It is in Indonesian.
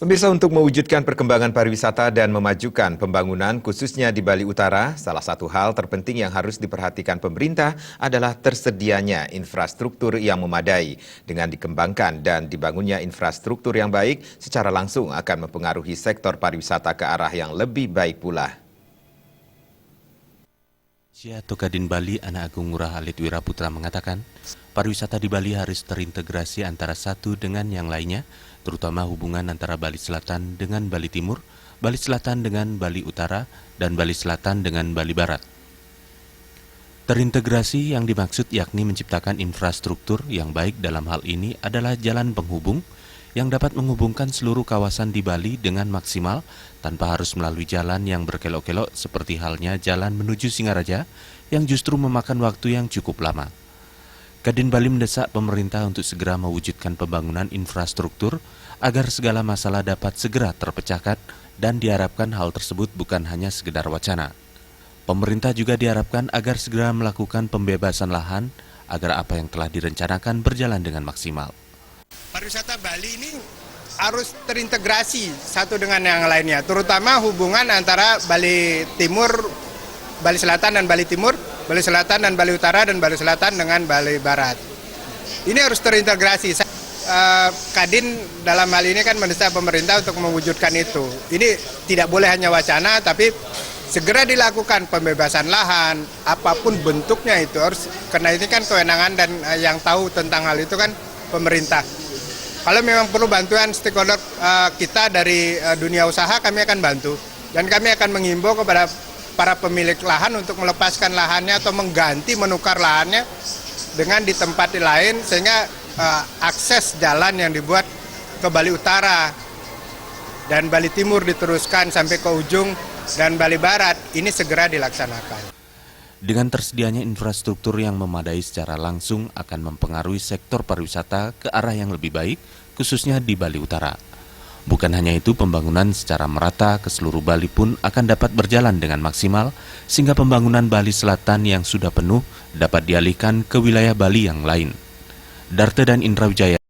Pemirsa, untuk mewujudkan perkembangan pariwisata dan memajukan pembangunan khususnya di Bali Utara, salah satu hal terpenting yang harus diperhatikan pemerintah adalah tersedianya infrastruktur yang memadai. Dengan dikembangkan dan dibangunnya infrastruktur yang baik, secara langsung akan mempengaruhi sektor pariwisata ke arah yang lebih baik pula. Ketua Kadin Bali Ana Agung Ngurah Halid Wiraputra mengatakan, pariwisata di Bali harus terintegrasi antara satu dengan yang lainnya, terutama hubungan antara Bali Selatan dengan Bali Timur, Bali Selatan dengan Bali Utara, dan Bali Selatan dengan Bali Barat. Terintegrasi yang dimaksud yakni menciptakan infrastruktur yang baik. Dalam hal ini adalah jalan penghubung yang dapat menghubungkan seluruh kawasan di Bali dengan maksimal tanpa harus melalui jalan yang berkelok-kelok seperti halnya jalan menuju Singaraja yang justru memakan waktu yang cukup lama. Kadin Bali mendesak pemerintah untuk segera mewujudkan pembangunan infrastruktur agar segala masalah dapat segera terpecahkan dan diharapkan hal tersebut bukan hanya sekedar wacana. Pemerintah juga diharapkan agar segera melakukan pembebasan lahan agar apa yang telah direncanakan berjalan dengan maksimal. Pariwisata Bali ini harus terintegrasi satu dengan yang lainnya, terutama hubungan antara Bali Timur, Bali Selatan dan Bali Timur, Bali Selatan dan Bali Utara, dan Bali Selatan dengan Bali Barat. Ini harus terintegrasi. Kadin dalam hal ini kan mendesak pemerintah untuk mewujudkan itu. Ini tidak boleh hanya wacana, tapi segera dilakukan pembebasan lahan, apapun bentuknya itu harus, karena ini kan kewenangan dan yang tahu tentang hal itu kan pemerintah. Kalau memang perlu bantuan stakeholder kita dari dunia usaha, kami akan bantu. Dan kami akan menghimbau kepada para pemilik lahan untuk melepaskan lahannya atau mengganti, menukar lahannya dengan di tempat lain, sehingga akses jalan yang dibuat ke Bali Utara dan Bali Timur diteruskan sampai ke ujung, dan Bali Barat ini segera dilaksanakan. Dengan tersedianya infrastruktur yang memadai secara langsung akan mempengaruhi sektor pariwisata ke arah yang lebih baik, khususnya di Bali Utara. Bukan hanya itu, pembangunan secara merata ke seluruh Bali pun akan dapat berjalan dengan maksimal, sehingga pembangunan Bali Selatan yang sudah penuh dapat dialihkan ke wilayah Bali yang lain. Darte dan Indra Wijaya.